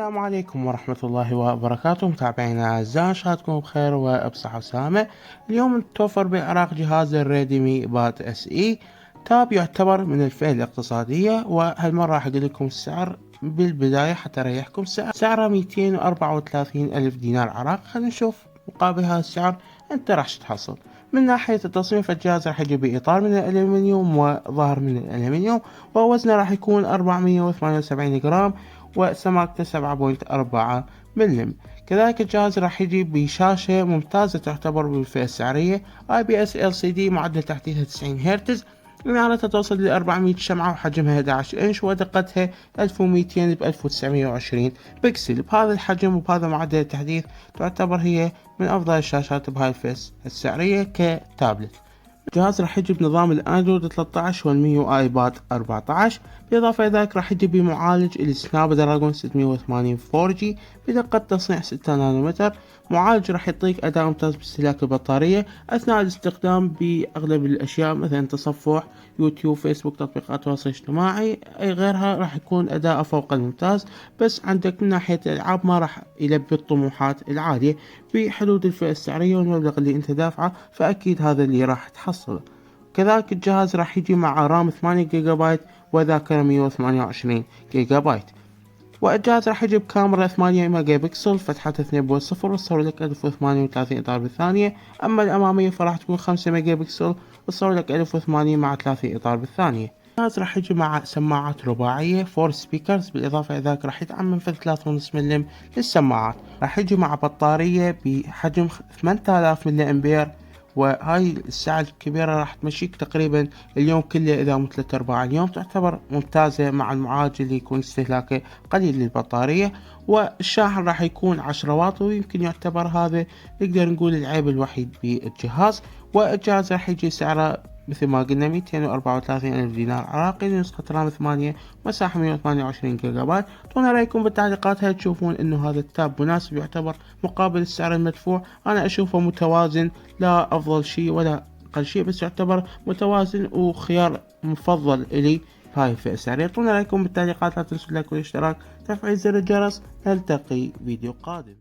السلام عليكم ورحمة الله وبركاته. متابعينا الأعزاء، إن شاء تكونوا بخير وبصحة وسلامة. اليوم متوفر بالعراق جهاز الريدمي باد اس اي تاب، يعتبر من الفئة الاقتصادية، وهالمرة راح أقول لكم السعر بالبداية حتى أريحكم. سعره 234 ألف دينار عراق. خلينا نشوف مقابل هذا السعر أنت راح تحصل. من ناحية التصميم، فالجهاز راح يجي بإطار من الألمنيوم وظهر من الألمنيوم، ووزنه راح يكون 478 جرام، وسماكته 7.4 ملم. كذلك الجهاز راح يجي بشاشة ممتازة تعتبر بالفئة السعرية IPS LCD معدل تحديثها 90 هرتز، إنارتها توصل ل 400 شمعة، وحجمها 11 إنش، ودقتها 1200 ب 1920 بكسل. بهذا الحجم وبهذا معدل التحديث تعتبر هي من أفضل الشاشات بهاي الفئة السعرية كتابلت. الجهاز راح يجي بنظام الاندرويد 13 والميو اي باد 14. بالاضافه الى ذلك راح يجي بمعالج السناب دراجون 680 4G بدقه تصنيع 6 نانومتر. معالج راح يعطيك اداء ممتاز باستهلاك البطاريه اثناء الاستخدام باغلب الاشياء، مثلا تصفح يوتيوب، فيسبوك، تطبيقات التواصل الاجتماعي، اي غيرها راح يكون اداء فوق الممتاز. بس عندك من ناحيه الالعاب ما راح يلبي الطموحات العاليه بحدود الفئه السعريه والمبلغ اللي انت دافعه، فاكيد هذا اللي راح تحصله. كذلك الجهاز راح يجي مع رام 8 جيجا بايت وذاكرة 128 جيجا بايت. والجهاز راح يجي بكاميرا 8 ميجا بكسل فتحة 2.0 وتصور لك 1038 إطار بالثانية. أما الأمامية فراح تكون 5 ميجا بكسل وتصور لك 1080 مع 30 إطار بالثانية. الجهاز راح يجي مع سماعات رباعية 4 سبيكرز، بالإضافة إلى ذلك راح يدعم منفذ 3.5 ملم للسماعات. راح يجي مع بطارية بحجم 8000 ملي أمبير، وهاي الساعة الكبيرة راح تمشيك تقريبا اليوم كله إذا مو 3/4 اليوم. تعتبر ممتازة مع المعالج اللي يكون استهلاكه قليل للبطارية. والشاحن راح يكون 10 واط، ويمكن يعتبر هذا نقدر نقول العيب الوحيد بالجهاز. والجهاز راح يجي سعره مثل ما قلنا 234 ألف دينار عراقي لنسخة رام 8 مساحة 128 جيجا بايت. اعطونا رأيكم بالتعليقات، هل تشوفون انه هذا التاب مناسب يعتبر مقابل السعر المدفوع؟ انا اشوفه متوازن، لا افضل شيء ولا اقل شيء، بس يعتبر متوازن وخيار مفضل الي بهاي الفئة السعرية. اعطونا رأيكم بالتعليقات، لا تنسوا اللايك والاشتراك وتفعيل زر الجرس. نلتقي فيديو قادم.